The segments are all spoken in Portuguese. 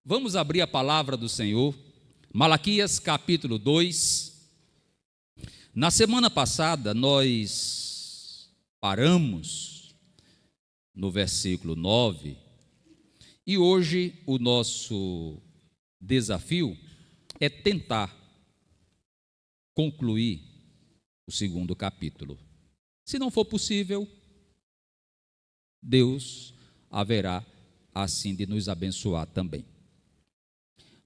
Vamos abrir a palavra do Senhor, Malaquias capítulo 2. Na semana passada nós paramos no versículo 9 e hoje o nosso desafio é tentar concluir o segundo capítulo. Se não for possível, Deus haverá assim de nos abençoar também.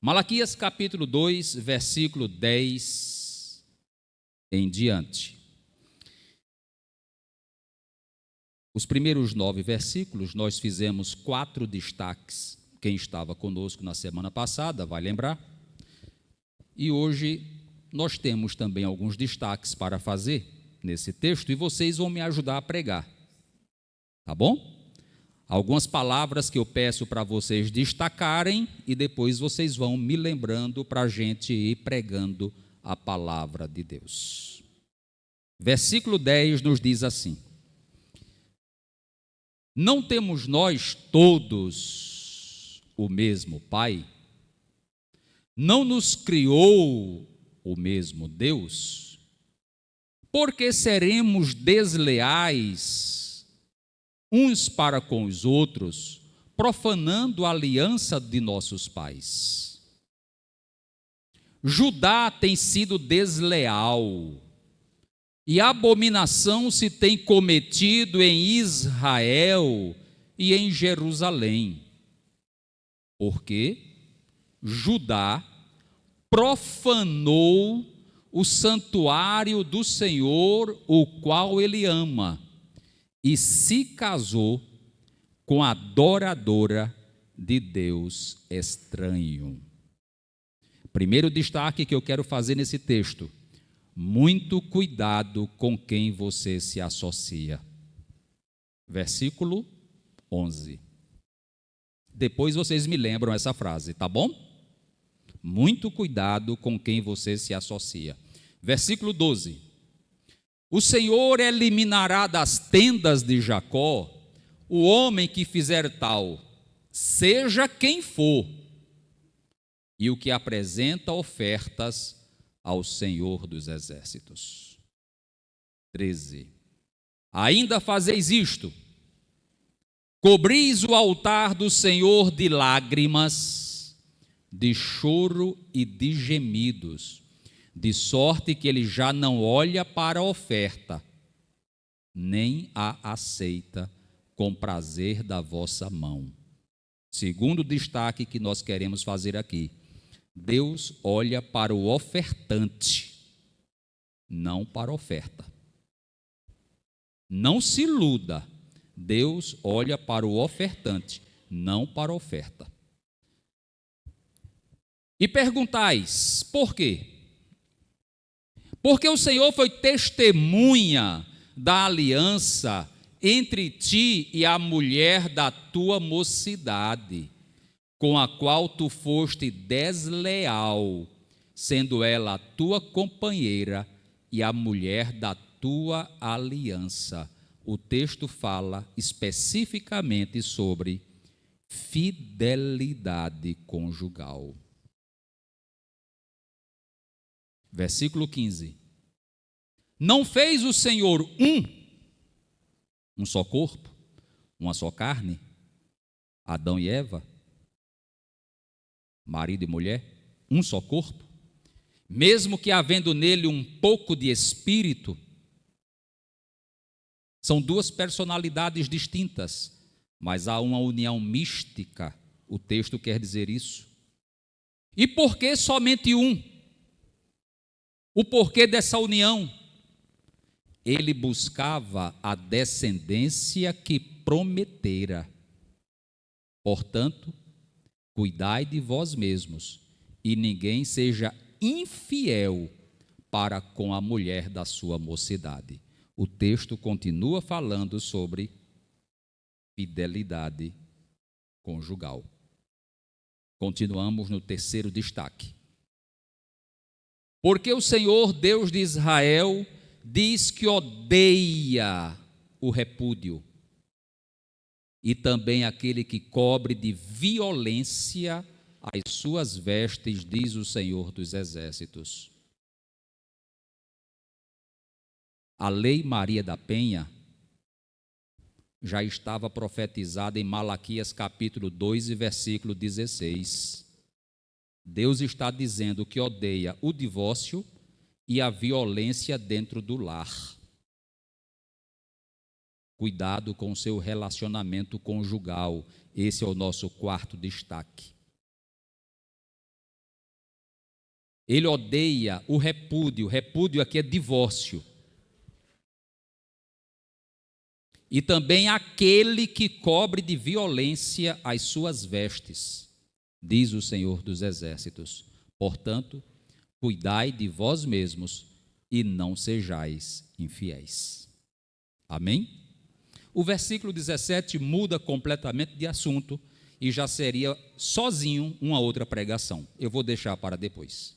Malaquias capítulo 2, versículo 10 em diante. Os primeiros 9 versículos nós fizemos 4 destaques. Quem estava conosco na semana passada vai lembrar. E hoje nós temos também alguns destaques para fazer nesse texto e vocês vão me ajudar a pregar. Tá bom? Algumas palavras que eu peço para vocês destacarem e depois vocês vão me lembrando para a gente ir pregando a palavra de Deus. Versículo 10 nos diz assim: não temos nós todos o mesmo Pai? Não nos criou o mesmo Deus? Por que seremos desleais uns para com os outros, profanando a aliança de nossos pais? Judá tem sido desleal, e abominação se tem cometido em Israel e em Jerusalém, porque Judá profanou o santuário do Senhor, o qual ele ama, e se casou com a adoradora de Deus estranho. Primeiro destaque que eu quero fazer nesse texto: muito cuidado com quem você se associa. Versículo 11. Depois vocês me lembram essa frase, tá bom? Muito cuidado com quem você se associa. Versículo 12. O Senhor eliminará das tendas de Jacó o homem que fizer tal, seja quem for, e o que apresenta ofertas ao Senhor dos Exércitos. 13. Ainda fazeis isto: cobris o altar do Senhor de lágrimas, de choro e de gemidos, de sorte que ele já não olha para a oferta, nem a aceita com prazer da vossa mão. Segundo destaque que nós queremos fazer aqui: Deus olha para o ofertante, não para a oferta. Não se iluda, Deus olha para o ofertante, não para a oferta. E perguntais, por quê? Porque o Senhor foi testemunha da aliança entre ti e a mulher da tua mocidade, com a qual tu foste desleal, sendo ela a tua companheira e a mulher da tua aliança. O texto fala especificamente sobre fidelidade conjugal. Versículo 15. Não fez o Senhor um só corpo, uma só carne, Adão e Eva, marido e mulher, um só corpo, mesmo que havendo nele um pouco de espírito? São duas personalidades distintas, mas há uma união mística, o texto quer dizer isso. E por que somente um? O porquê dessa união? Ele buscava a descendência que prometera. Portanto, cuidai de vós mesmos, e ninguém seja infiel para com a mulher da sua mocidade. O texto continua falando sobre fidelidade conjugal. Continuamos no terceiro destaque. Porque o Senhor, Deus de Israel, diz que odeia o repúdio e também aquele que cobre de violência as suas vestes, diz o Senhor dos Exércitos. A lei Maria da Penha já estava profetizada em Malaquias capítulo 2 e versículo 16. Deus está dizendo que odeia o divórcio e a violência dentro do lar. Cuidado com o seu relacionamento conjugal. Esse é o nosso quarto destaque. Ele odeia o repúdio. Repúdio aqui é divórcio. E também aquele que cobre de violência as suas vestes, diz o Senhor dos Exércitos. Portanto, cuidai de vós mesmos e não sejais infiéis. Amém? O versículo 17 muda completamente de assunto e já seria sozinho uma outra pregação. Eu vou deixar para depois.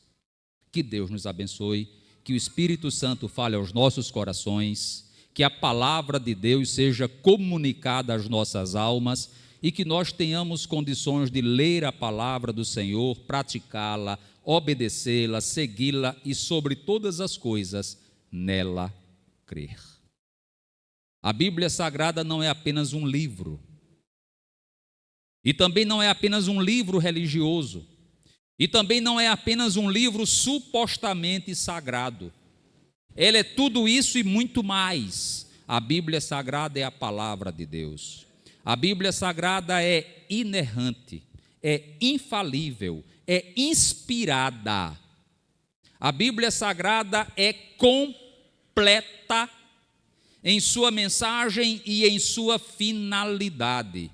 Que Deus nos abençoe, que o Espírito Santo fale aos nossos corações, que a palavra de Deus seja comunicada às nossas almas e que nós tenhamos condições de ler a palavra do Senhor, praticá-la, obedecê-la, segui-la e, sobre todas as coisas, nela crer. A Bíblia Sagrada não é apenas um livro, e também não é apenas um livro religioso, e também não é apenas um livro supostamente sagrado. Ela é tudo isso e muito mais. A Bíblia Sagrada é a palavra de Deus. A Bíblia Sagrada é inerrante, é infalível, é inspirada. A Bíblia Sagrada é completa em sua mensagem e em sua finalidade.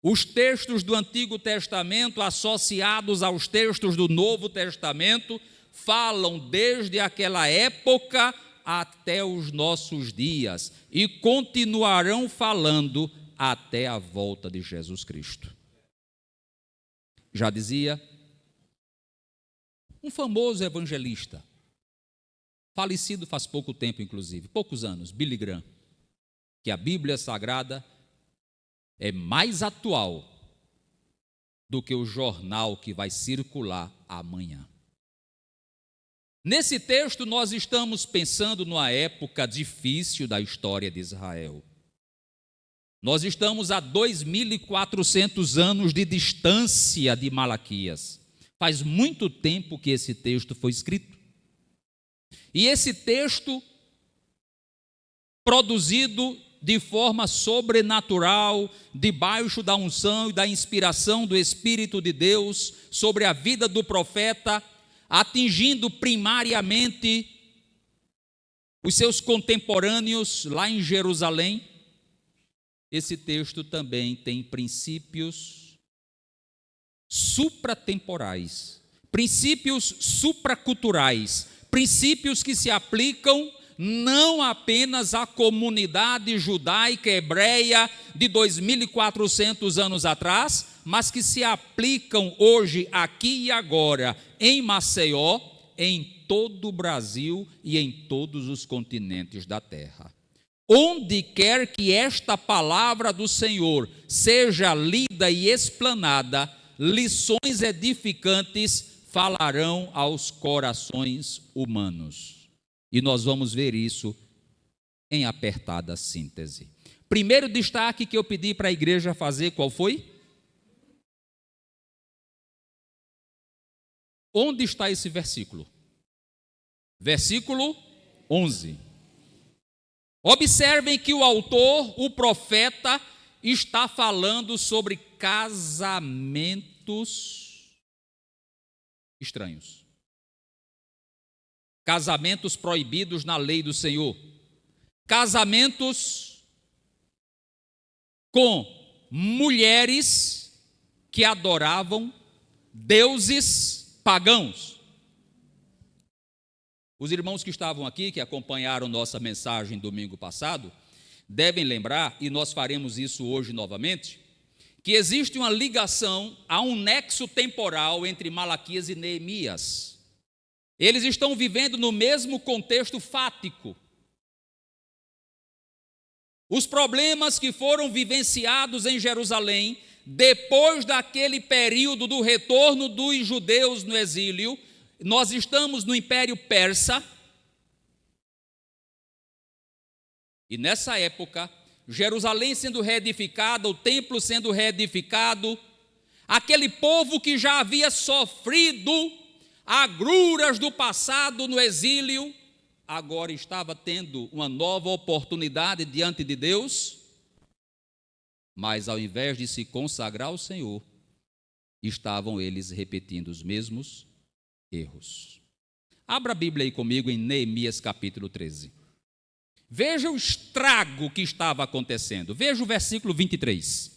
Os textos do Antigo Testamento associados aos textos do Novo Testamento falam desde aquela época até os nossos dias e continuarão falando até a volta de Jesus Cristo. Já dizia um famoso evangelista, falecido faz pouco tempo, inclusive, poucos anos, Billy Graham, que a Bíblia Sagrada é mais atual do que o jornal que vai circular amanhã. Nesse texto, nós estamos pensando numa época difícil da história de Israel. Nós estamos a 2.400 anos de distância de Malaquias. Faz muito tempo que esse texto foi escrito. E esse texto, produzido de forma sobrenatural, debaixo da unção e da inspiração do Espírito de Deus, sobre a vida do profeta, atingindo primariamente os seus contemporâneos lá em Jerusalém. Esse texto também tem princípios supratemporais, princípios supraculturais, princípios que se aplicam não apenas à comunidade judaica hebreia de 2.400 anos atrás, mas que se aplicam hoje, aqui e agora, em Maceió, em todo o Brasil e em todos os continentes da terra. Onde quer que esta palavra do Senhor seja lida e explanada, lições edificantes falarão aos corações humanos. E nós vamos ver isso em apertada síntese. Primeiro destaque que eu pedi para a igreja fazer, qual foi? Onde está esse versículo? Versículo 11. Observem que o autor, o profeta, está falando sobre casamentos estranhos. Casamentos proibidos na lei do Senhor. Casamentos com mulheres que adoravam deuses pagãos. Os irmãos que estavam aqui, que acompanharam nossa mensagem domingo passado, devem lembrar, e nós faremos isso hoje novamente, que existe uma ligação, há um nexo temporal entre Malaquias e Neemias. Eles estão vivendo no mesmo contexto fático. Os problemas que foram vivenciados em Jerusalém depois daquele período do retorno dos judeus no exílio, nós estamos no Império Persa, e nessa época, Jerusalém sendo reedificada, o templo sendo reedificado, aquele povo que já havia sofrido agruras do passado no exílio, agora estava tendo uma nova oportunidade diante de Deus, mas ao invés de se consagrar ao Senhor, estavam eles repetindo os mesmos erros. Abra a Bíblia aí comigo em Neemias capítulo 13. Veja o estrago que estava acontecendo. Veja o versículo 23.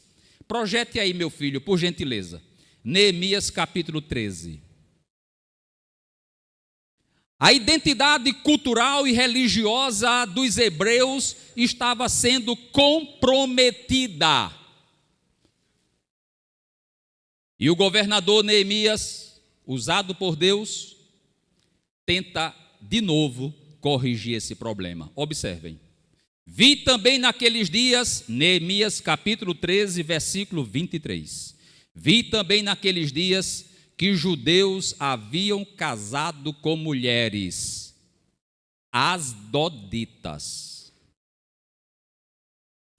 Projete aí, meu filho, por gentileza. Neemias capítulo 13. A identidade cultural e religiosa dos hebreus estava sendo comprometida. E o governador Neemias, usado por Deus, tenta de novo corrigir esse problema. Observem. Vi também naqueles dias, Neemias capítulo 13, versículo 23. Vi também naqueles dias que judeus haviam casado com mulheres asdoditas,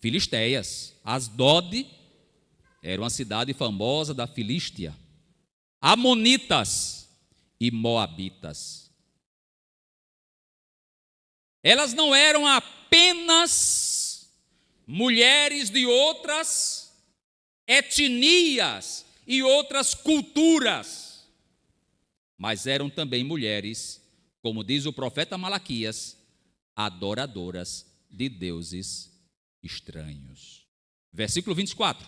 filisteias. Asdod era uma cidade famosa da Filístia. Amonitas e moabitas. Elas não eram apenas mulheres de outras etnias e outras culturas, mas eram também mulheres, como diz o profeta Malaquias, adoradoras de deuses estranhos. Versículo 24.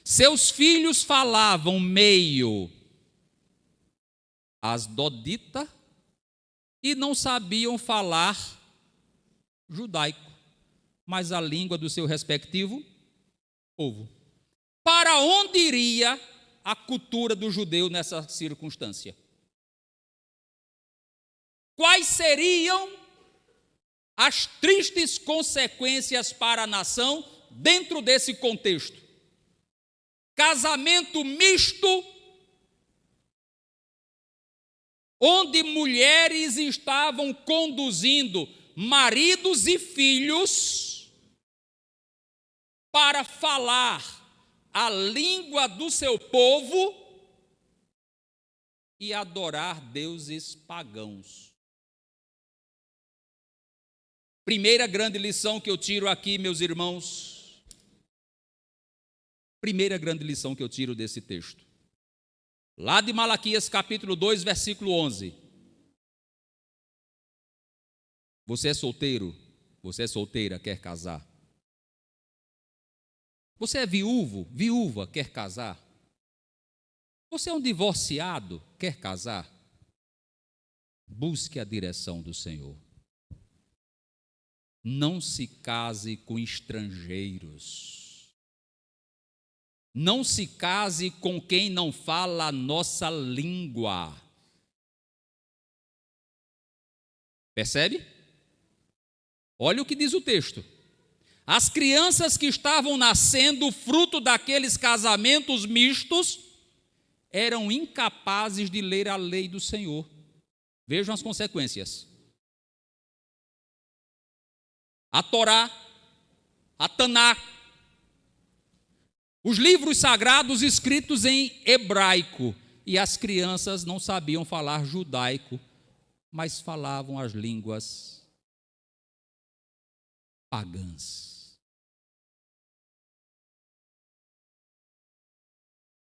Seus filhos falavam meio asdodita e não sabiam falar judaico, mas a língua do seu respectivo povo. Para onde iria a cultura do judeu nessa circunstância? Quais seriam as tristes consequências para a nação dentro desse contexto? Casamento misto, onde mulheres estavam conduzindo maridos e filhos para falar a língua do seu povo e adorar deuses pagãos. Primeira grande lição que eu tiro aqui, meus irmãos. Primeira grande lição que eu tiro desse texto. Lá de Malaquias capítulo 2, versículo 11. Você é solteiro? Você é solteira, quer casar? Você é viúvo, viúva, quer casar? Você é um divorciado, quer casar? Busque a direção do Senhor. Não se case com estrangeiros. Não se case com quem não fala a nossa língua. Percebe? Olha o que diz o texto. As crianças que estavam nascendo fruto daqueles casamentos mistos eram incapazes de ler a lei do Senhor. Vejam as consequências. A Torá, a Taná, os livros sagrados escritos em hebraico, e as crianças não sabiam falar judaico, mas falavam as línguas pagãs.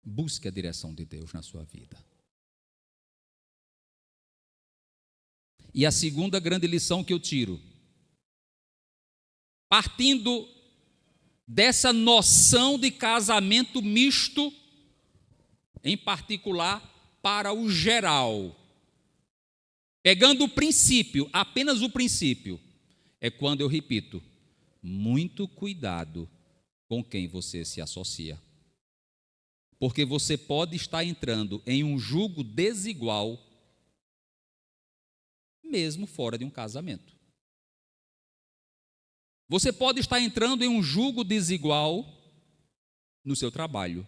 Busque a direção de Deus na sua vida. E a segunda grande lição que eu tiro, partindo dessa noção de casamento misto, em particular para o geral, pegando o princípio, apenas o princípio, é quando eu repito, muito cuidado com quem você se associa. Porque você pode estar entrando em um jugo desigual, mesmo fora de um casamento. Você pode estar entrando em um jugo desigual, no seu trabalho.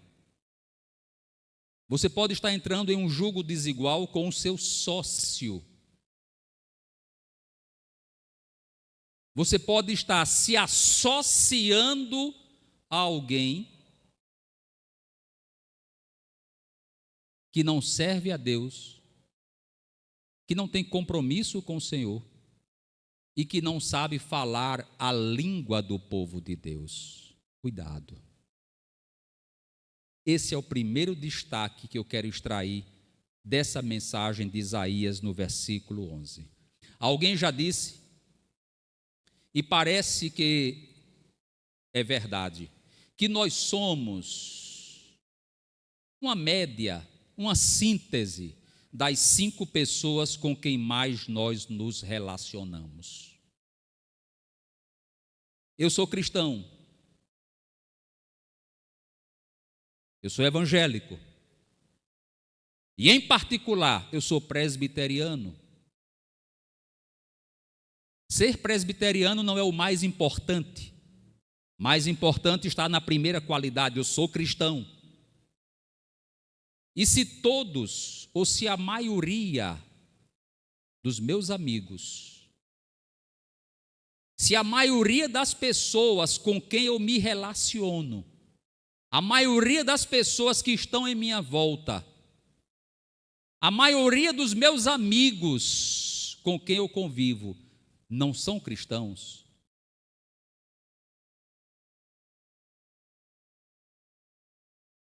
Você pode estar entrando em um jugo desigual com o seu sócio. Você pode estar se associando a alguém que não serve a Deus, que não tem compromisso com o Senhor e que não sabe falar a língua do povo de Deus. Cuidado. Esse é o primeiro destaque que eu quero extrair dessa mensagem de Isaías no versículo 11. Alguém já disse, e parece que é verdade, que nós somos uma média, uma síntese das 5 pessoas com quem mais nós nos relacionamos. Eu sou cristão. Eu sou evangélico. E, em particular, eu sou presbiteriano. Ser presbiteriano não é o mais importante. Mais importante está na primeira qualidade: eu sou cristão. E se todos, ou se a maioria dos meus amigos, se a maioria das pessoas com quem eu me relaciono, a maioria das pessoas que estão em minha volta, a maioria dos meus amigos com quem eu convivo, não são cristãos,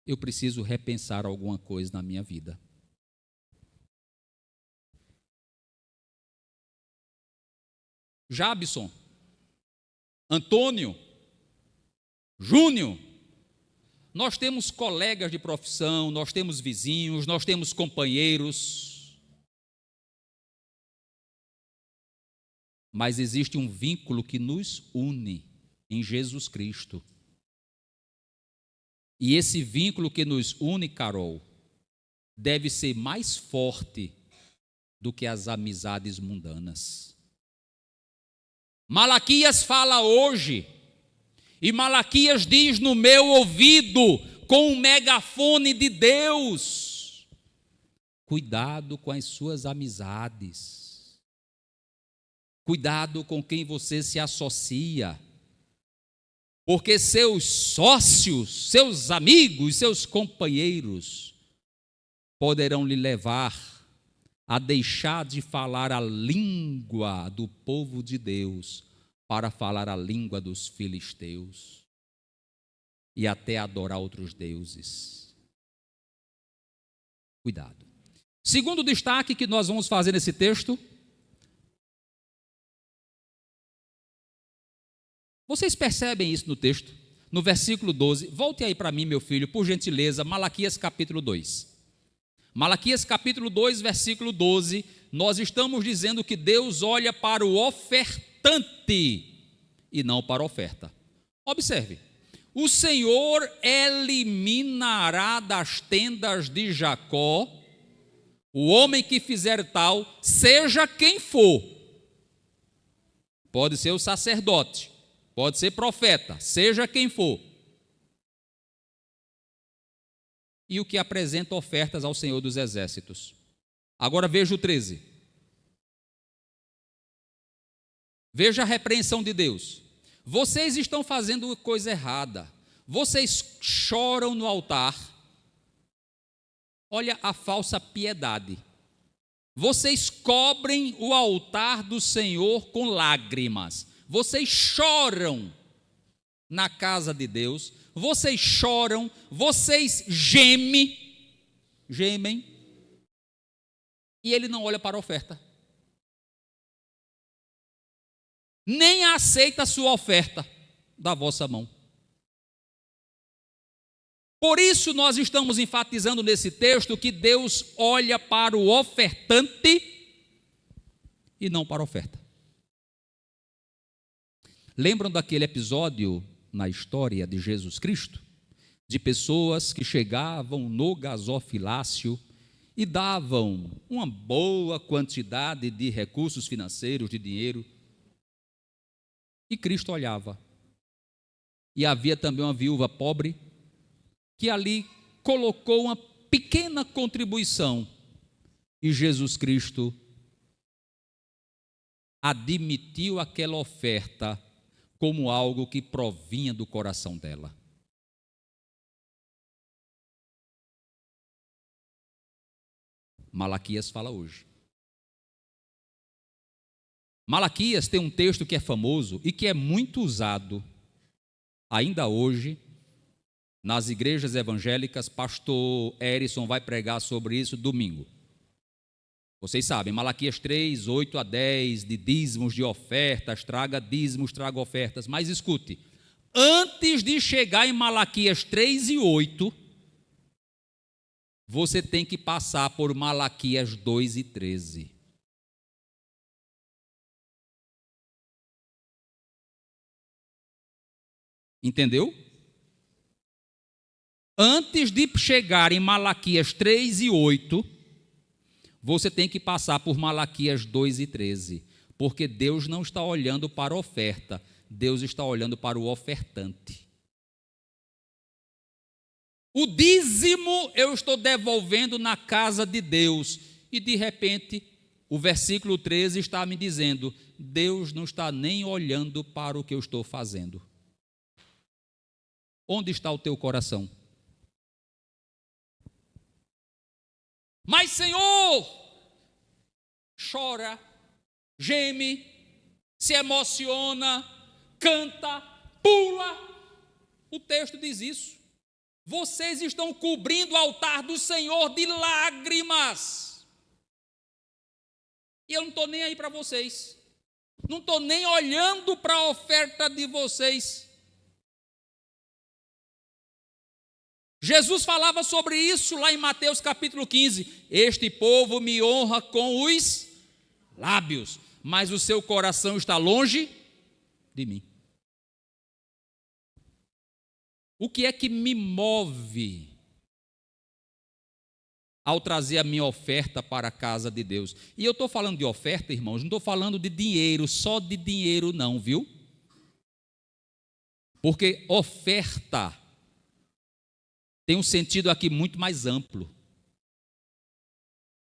eu preciso repensar alguma coisa na minha vida. Jabson, Antônio, Júnior, nós temos colegas de profissão, nós temos vizinhos, nós temos companheiros, mas existe um vínculo que nos une em Jesus Cristo. E esse vínculo que nos une, Carol, deve ser mais forte do que as amizades mundanas. Malaquias fala hoje, e Malaquias diz no meu ouvido, com um megafone de Deus: cuidado com as suas amizades, cuidado com quem você se associa, porque seus sócios, seus amigos, seus companheiros poderão lhe levar a deixar de falar a língua do povo de Deus para falar a língua dos filisteus e até adorar outros deuses. Cuidado. Segundo destaque que nós vamos fazer nesse texto: vocês percebem isso no texto? No versículo 12, volte aí para mim, meu filho, por gentileza, Malaquias capítulo 2. Malaquias capítulo 2, versículo 12, nós estamos dizendo que Deus olha para o ofertante e não para a oferta. Observe, o Senhor eliminará das tendas de Jacó o homem que fizer tal, seja quem for. Pode ser o sacerdote, pode ser profeta, seja quem for. E o que apresenta ofertas ao Senhor dos Exércitos. Agora veja o 13. Veja a repreensão de Deus. Vocês estão fazendo coisa errada. Vocês choram no altar. Olha a falsa piedade. Vocês cobrem o altar do Senhor com lágrimas. Vocês choram na casa de Deus. Vocês choram, vocês gemem, e ele não olha para a oferta. Nem aceita a sua oferta da vossa mão. Por isso nós estamos enfatizando nesse texto que Deus olha para o ofertante e não para a oferta. Lembram daquele episódio na história de Jesus Cristo, de pessoas que chegavam no gasofilácio e davam uma boa quantidade de recursos financeiros, de dinheiro, e Cristo olhava. E havia também uma viúva pobre que ali colocou uma pequena contribuição e Jesus Cristo admitiu aquela oferta como algo que provinha do coração dela. Malaquias fala hoje. Malaquias tem um texto que é famoso e que é muito usado ainda hoje nas igrejas evangélicas. Pastor Erison vai pregar sobre isso domingo. Vocês sabem, Malaquias 3, 8 a 10, de dízimos, de ofertas, traga dízimos, traga ofertas. Mas escute, antes de chegar em Malaquias 3 e 8, você tem que passar por Malaquias 2 e 13. Entendeu? Antes de chegar em Malaquias 3 e 8, você tem que passar por Malaquias 2 e 13, porque Deus não está olhando para a oferta, Deus está olhando para o ofertante. O dízimo eu estou devolvendo na casa de Deus, e de repente o versículo 13 está me dizendo: Deus não está nem olhando para o que eu estou fazendo. Onde está o teu coração? Mas, Senhor, chora, geme, se emociona, canta, pula. O texto diz isso. Vocês estão cobrindo o altar do Senhor de lágrimas. E eu não estou nem aí para vocês. Não estou nem olhando para a oferta de vocês. Jesus falava sobre isso lá em Mateus capítulo 15. Este povo me honra com os lábios, mas o seu coração está longe de mim. O que é que me move ao trazer a minha oferta para a casa de Deus? E eu estou falando de oferta, irmãos, não estou falando de dinheiro, só de dinheiro não, viu? Porque oferta tem um sentido aqui muito mais amplo.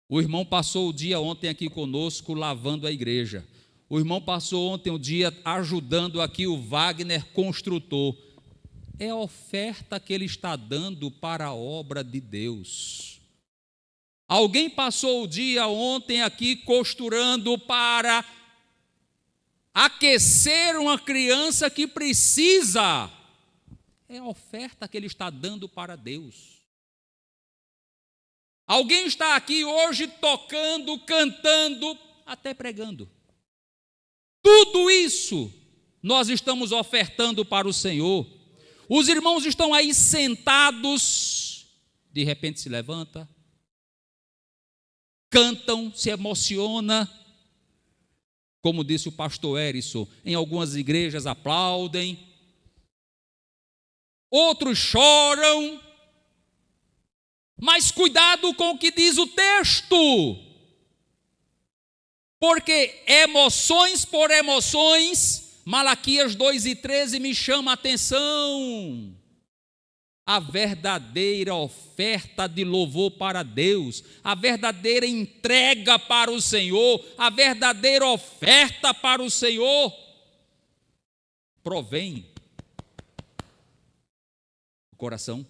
O irmão passou o dia ontem aqui conosco lavando a igreja. O irmão passou ontem o dia ajudando aqui o Wagner construtor. É a oferta que ele está dando para a obra de Deus. Alguém passou o dia ontem aqui costurando para aquecer uma criança que precisa. É a oferta que ele está dando para Deus. Alguém está aqui hoje tocando, cantando, até pregando. Tudo isso nós estamos ofertando para o Senhor. Os irmãos estão aí sentados, de repente se levanta, cantam, se emociona. Como disse o pastor Erison, em algumas igrejas aplaudem. Outros choram, mas cuidado com o que diz o texto, porque emoções por emoções, Malaquias 2 e 13 me chama a atenção. A verdadeira oferta de louvor para Deus, a verdadeira entrega para o Senhor, a verdadeira oferta para o Senhor, provém coração.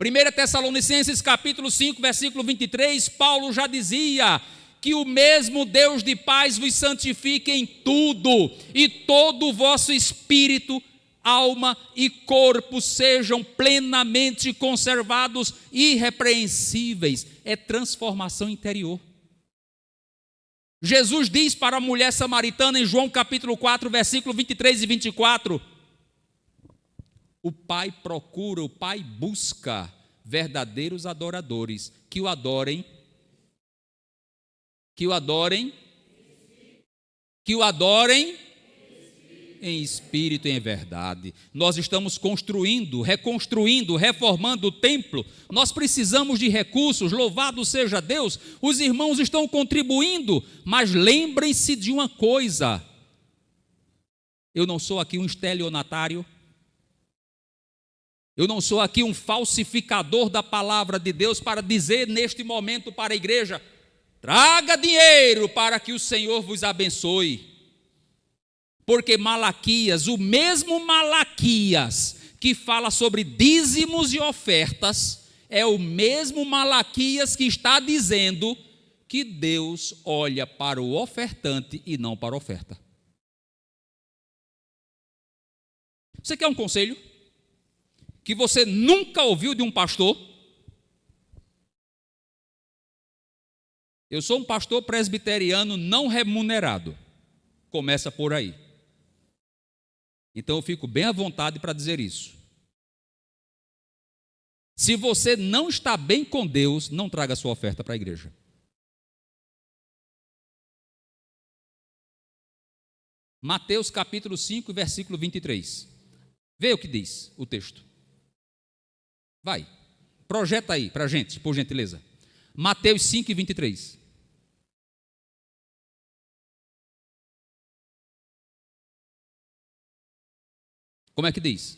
1 Tessalonicenses capítulo 5, versículo 23, Paulo já dizia que o mesmo Deus de paz vos santifique em tudo, e todo o vosso espírito, alma e corpo sejam plenamente conservados, irrepreensíveis. É transformação interior. Jesus diz para a mulher samaritana em João capítulo 4, versículo 23 e 24, o Pai procura, o Pai busca verdadeiros adoradores que o adorem em espírito e em verdade. Nós estamos construindo, reconstruindo, reformando o templo. Nós precisamos de recursos, louvado seja Deus. Os irmãos estão contribuindo, mas lembrem-se de uma coisa: eu não sou aqui um estelionatário. Eu não sou aqui um falsificador da palavra de Deus para dizer neste momento para a igreja: traga dinheiro para que o Senhor vos abençoe. Porque Malaquias, o mesmo Malaquias que fala sobre dízimos e ofertas, é o mesmo Malaquias que está dizendo que Deus olha para o ofertante e não para a oferta. Você quer um conselho que você nunca ouviu de um pastor? Eu sou um pastor presbiteriano não remunerado. Começa por aí. Então eu fico bem à vontade para dizer isso. Se você não está bem com Deus, não traga sua oferta para a igreja. Mateus capítulo 5, versículo 23. Vê o que diz o texto. Vai, projeta aí para a gente, por gentileza. Mateus 5, 23. Como é que diz?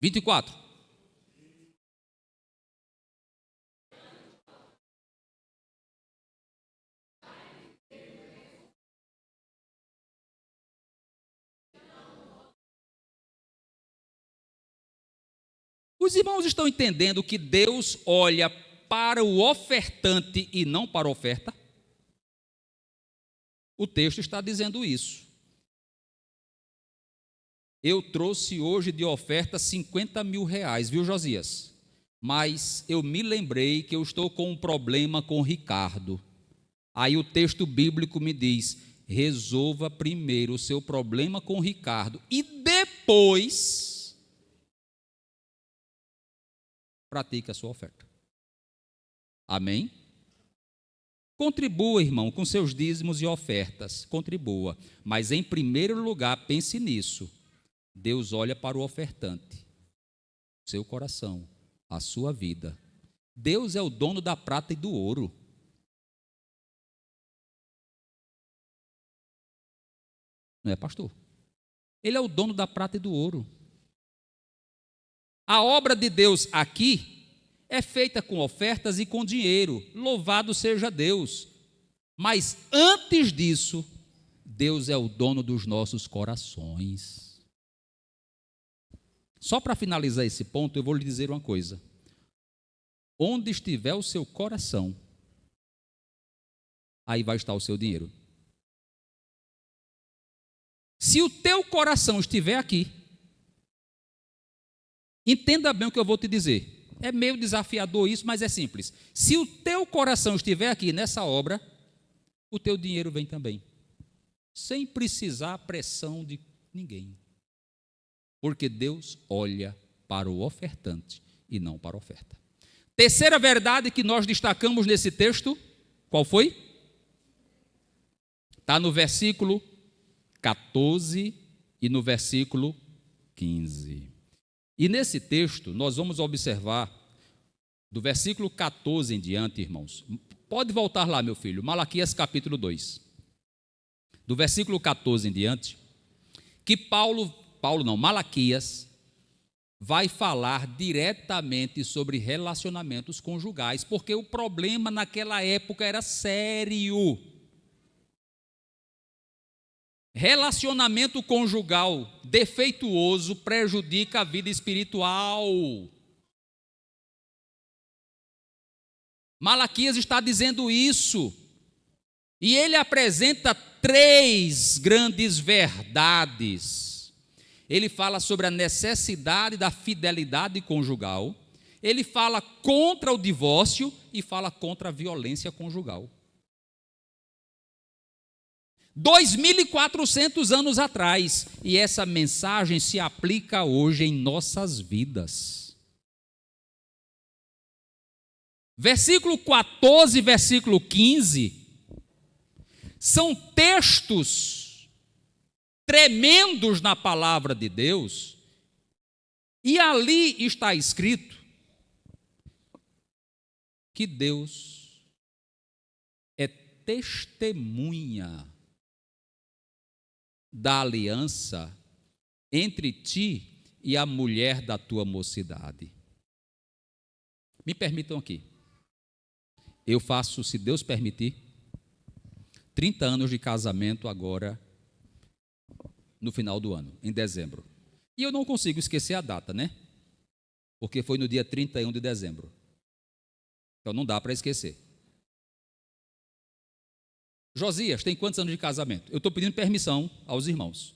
Vinte e quatro. Os irmãos estão entendendo que Deus olha para o ofertante e não para a oferta? O texto está dizendo isso. Eu trouxe hoje de oferta 50 mil reais, viu, Josias? Mas eu me lembrei que eu estou com um problema com o Ricardo. Aí o texto bíblico me diz: resolva primeiro o seu problema com o Ricardo e depois pratique a sua oferta. Amém? Contribua, irmão, com seus dízimos e ofertas. Contribua. Mas, em primeiro lugar, pense nisso. Deus olha para o ofertante, seu coração, a sua vida. Deus é o dono da prata e do ouro. Não é, pastor? Ele é o dono da prata e do ouro. A obra de Deus aqui é feita com ofertas e com dinheiro. Louvado seja Deus. Mas antes disso, Deus é o dono dos nossos corações. Só para finalizar esse ponto, eu vou lhe dizer uma coisa. Onde estiver o seu coração, aí vai estar o seu dinheiro. Se o teu coração estiver aqui, entenda bem o que eu vou te dizer. É meio desafiador isso, mas é simples. Se o teu coração estiver aqui nessa obra, o teu dinheiro vem também. Sem precisar pressão de ninguém. Porque Deus olha para o ofertante e não para a oferta. Terceira verdade que nós destacamos nesse texto, qual foi? Está no versículo 14 e no versículo 15. E nesse texto, nós vamos observar, do versículo 14 em diante, irmãos. Pode voltar lá, meu filho, Malaquias capítulo 2. Do versículo 14 em diante, que Malaquias vai falar diretamente sobre relacionamentos conjugais, porque o problema naquela época era sério. Relacionamento conjugal defeituoso prejudica a vida espiritual. Malaquias está dizendo isso. E ele apresenta 3 grandes verdades. Ele fala sobre a necessidade da fidelidade conjugal. Ele fala contra o divórcio e fala contra a violência conjugal. 2.400 anos atrás, e essa mensagem se aplica hoje em nossas vidas. Versículo 14 e versículo 15 são textos tremendos na palavra de Deus, e ali está escrito que Deus é testemunha da aliança entre ti e a mulher da tua mocidade. Me permitam aqui. Eu faço, se Deus permitir, 30 anos de casamento agora, no final do ano, em dezembro. E eu não consigo esquecer a data, né? Porque foi no dia 31 de dezembro. Então não dá para esquecer. Josias, tem quantos anos de casamento? Eu estou pedindo permissão aos irmãos.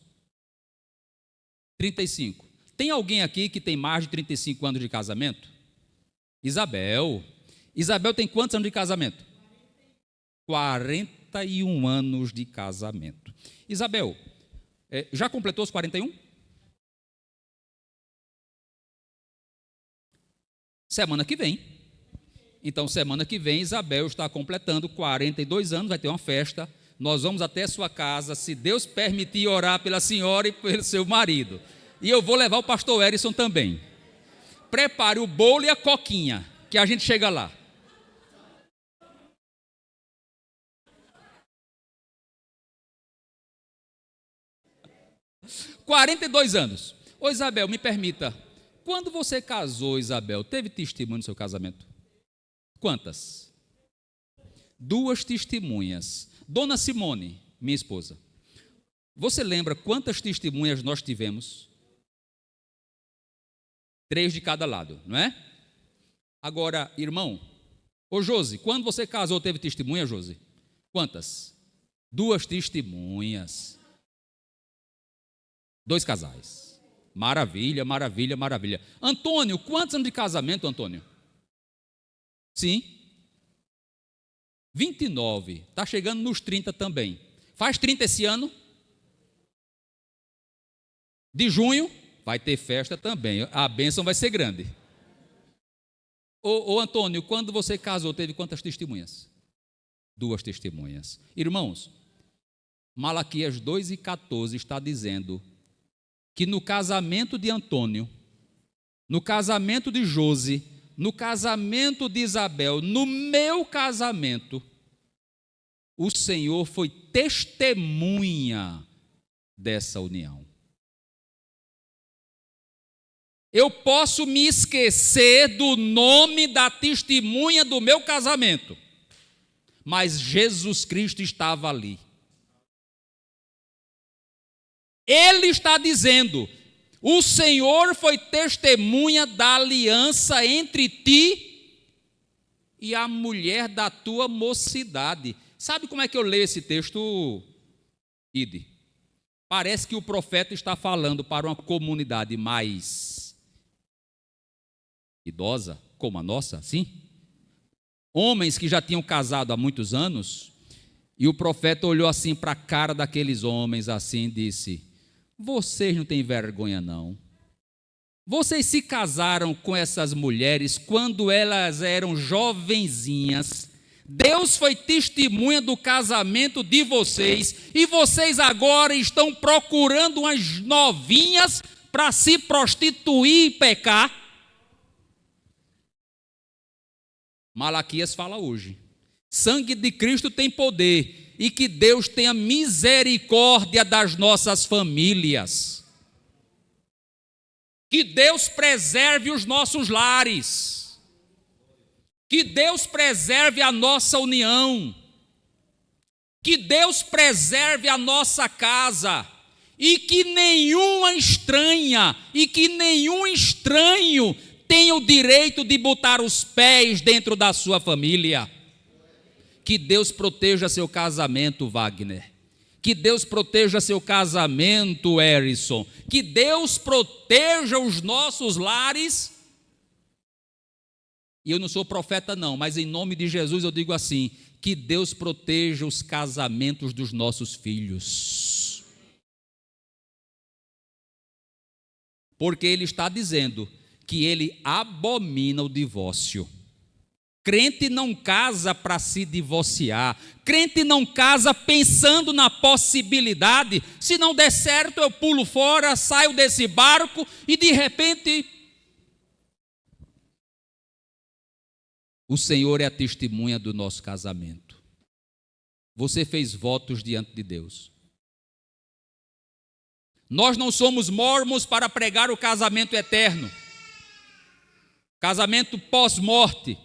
35. Tem alguém aqui que tem mais de 35 anos de casamento? Isabel. Isabel tem quantos anos de casamento? 41 anos de casamento. Isabel, já completou os 41? Semana que vem. Então, semana que vem, Isabel está completando 42 anos, vai ter uma festa. Nós vamos até a sua casa, se Deus permitir, orar pela senhora e pelo seu marido. E eu vou levar o pastor Erison também. Prepare o bolo e a coquinha, que a gente chega lá. ...42 anos. Ô Isabel, me permita, quando você casou, Isabel, teve testemunho no seu casamento? Quantas? 2 testemunhas. Dona Simone, minha esposa, você lembra quantas testemunhas nós tivemos? 3 de cada lado, não é? Agora, irmão, ô Josi, quando você casou, teve testemunha, Josi? Quantas? 2 testemunhas. 2 casais. Maravilha, maravilha, maravilha. Antônio, quantos anos de casamento, Antônio? Sim. 29. Está chegando nos 30 também. Faz 30 esse ano? De junho, vai ter festa também. A bênção vai ser grande. Ô Antônio, quando você casou, teve quantas testemunhas? 2 testemunhas. Irmãos, Malaquias 2:14 está dizendo que no casamento de Antônio, no casamento de Josi, no casamento de Isabel, no meu casamento, o Senhor foi testemunha dessa união. Eu posso me esquecer do nome da testemunha do meu casamento, mas Jesus Cristo estava ali. Ele está dizendo: o Senhor foi testemunha da aliança entre ti e a mulher da tua mocidade. Sabe como é que eu leio esse texto, Ide? Parece que o profeta está falando para uma comunidade mais idosa, como a nossa, sim? Homens que já tinham casado há muitos anos, e o profeta olhou assim para a cara daqueles homens assim e disse: vocês não têm vergonha, não. Vocês se casaram com essas mulheres quando elas eram jovenzinhas. Deus foi testemunha do casamento de vocês. E vocês agora estão procurando umas novinhas para se prostituir e pecar. Malaquias fala hoje: sangue de Cristo tem poder. E que Deus tenha misericórdia das nossas famílias. Que Deus preserve os nossos lares. Que Deus preserve a nossa união. Que Deus preserve a nossa casa. E que nenhuma estranha, e que nenhum estranho tenha o direito de botar os pés dentro da sua família. Que Deus proteja seu casamento, Wagner. Que Deus proteja seu casamento, Erison. Que Deus proteja os nossos lares. E eu não sou profeta não, mas em nome de Jesus eu digo assim: que Deus proteja os casamentos dos nossos filhos. Porque Ele está dizendo que Ele abomina o divórcio. Crente não casa para se divorciar. Crente não casa pensando na possibilidade. Se não der certo, eu pulo fora, saio desse barco e de repente O Senhor é a testemunha do nosso casamento. Você fez votos diante de Deus. Nós não somos mormons para pregar o casamento eterno, casamento pós-morte,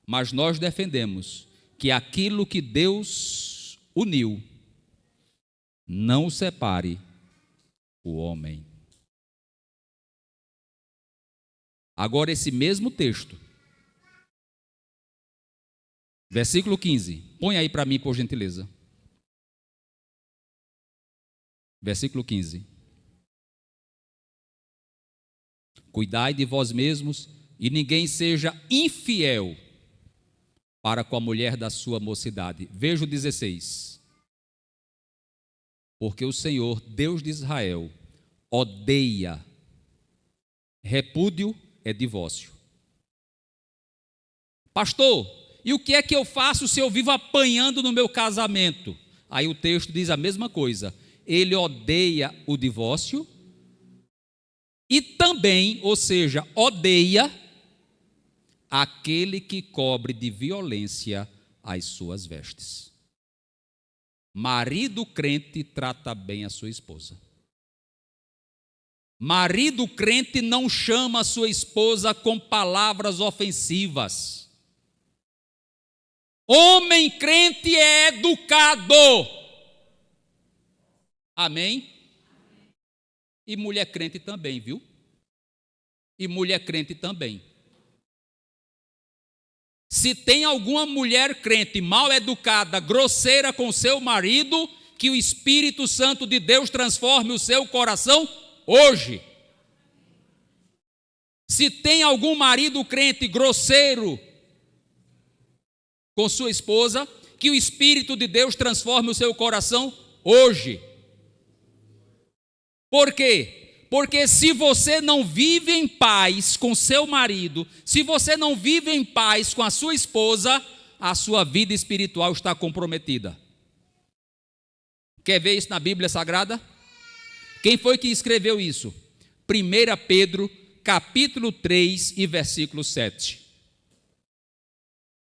mas nós defendemos que aquilo que Deus uniu, não separe o homem. Agora, esse mesmo texto, versículo 15, põe aí para mim, por gentileza. Versículo 15. Cuidai de vós mesmos e ninguém seja infiel para com a mulher da sua mocidade. Veja o 16. Porque o Senhor, Deus de Israel, odeia. Repúdio é divórcio. Pastor, e o que é que eu faço se eu vivo apanhando no meu casamento? Aí o texto diz a mesma coisa. Ele odeia o divórcio e também, ou seja, odeia aquele que cobre de violência as suas vestes. Marido crente trata bem a sua esposa. Marido crente não chama a sua esposa com palavras ofensivas. Homem crente é educado. Amém? E mulher crente também, viu? E mulher crente também. Se tem alguma mulher crente mal educada, grosseira com seu marido, que o Espírito Santo de Deus transforme o seu coração hoje. Se tem algum marido crente grosseiro com sua esposa, que o Espírito de Deus transforme o seu coração hoje. Por quê? Porque se você não vive em paz com seu marido, se você não vive em paz com a sua esposa, a sua vida espiritual está comprometida. Quer ver isso na Bíblia Sagrada? Quem foi que escreveu isso? 1 Pedro, capítulo 3 e versículo 7.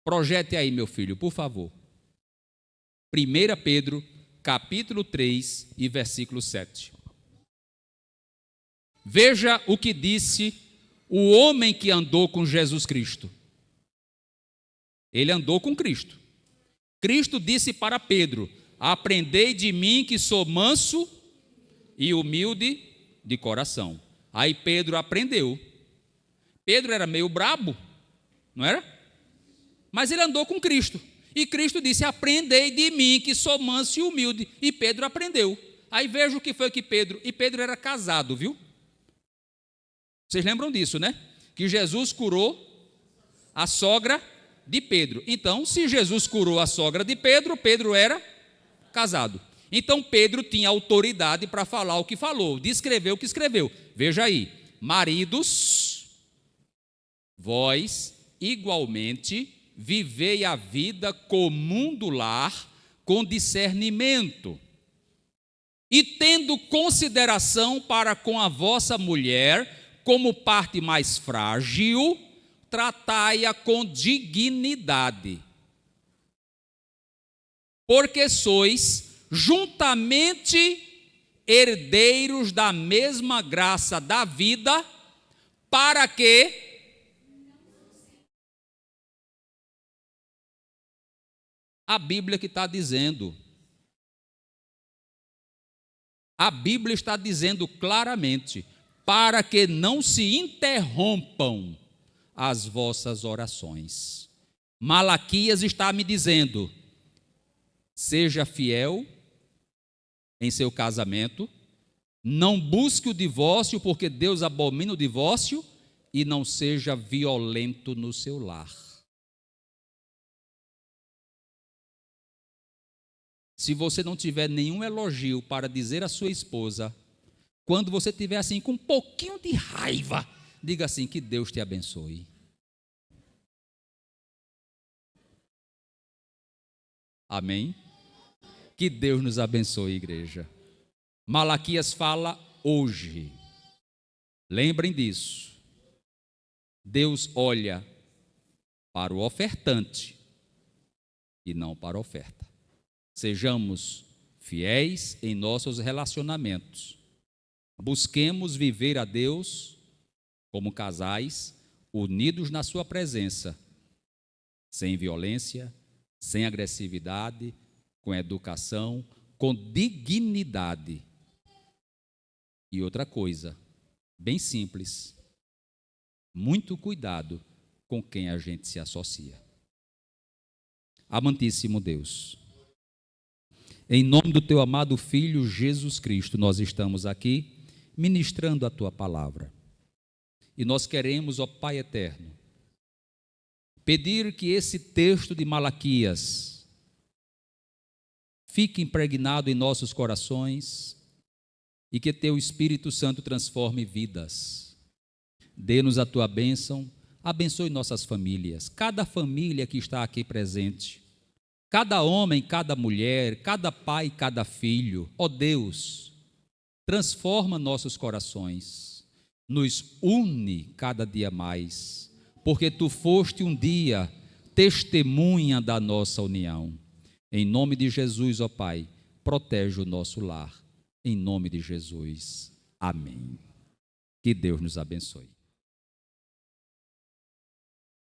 Projete aí, meu filho, por favor. 1 Pedro, capítulo 3 e versículo 7. Veja o que disse o homem que andou com Jesus Cristo. Ele andou com Cristo. Cristo disse para Pedro: aprendei de mim que sou manso e humilde de coração. Aí Pedro aprendeu. Pedro era meio brabo, não era? Mas ele andou com Cristo. E Cristo disse: aprendei de mim que sou manso e humilde. E Pedro aprendeu. Aí veja o que foi que Pedro... E Pedro era casado, viu? Vocês lembram disso, né? Que Jesus curou a sogra de Pedro. Então, se Jesus curou a sogra de Pedro, Pedro era casado. Então, Pedro tinha autoridade para falar o que falou, descrever o que escreveu. Veja aí: maridos, vós igualmente vivei a vida comum do lar com discernimento, e tendo consideração para com a vossa mulher, como parte mais frágil, tratai-a com dignidade, porque sois juntamente herdeiros da mesma graça da vida, para que a Bíblia que está dizendo, a Bíblia está dizendo claramente, para que não se interrompam as vossas orações. Malaquias está me dizendo: seja fiel em seu casamento, não busque o divórcio, porque Deus abomina o divórcio, e não seja violento no seu lar. Se você não tiver nenhum elogio para dizer à sua esposa, quando você estiver assim com um pouquinho de raiva, diga assim: que Deus te abençoe. Amém? Que Deus nos abençoe, igreja. Malaquias fala hoje. Lembrem disso. Deus olha para o ofertante e não para a oferta. Sejamos fiéis em nossos relacionamentos. Busquemos viver a Deus como casais, unidos na sua presença, sem violência, sem agressividade, com educação, com dignidade. E outra coisa, bem simples, muito cuidado com quem a gente se associa. Amantíssimo Deus, em nome do teu amado Filho Jesus Cristo, nós estamos aqui ministrando a tua palavra. E nós queremos, ó Pai eterno, pedir que esse texto de Malaquias fique impregnado em nossos corações e que teu Espírito Santo transforme vidas. Dê-nos a tua bênção, abençoe nossas famílias, cada família que está aqui presente, cada homem, cada mulher, cada pai, cada filho. Ó Deus, transforma nossos corações, nos une cada dia mais, porque tu foste um dia testemunha da nossa união. Em nome de Jesus, ó Pai, protege o nosso lar. Em nome de Jesus. Amém. Que Deus nos abençoe.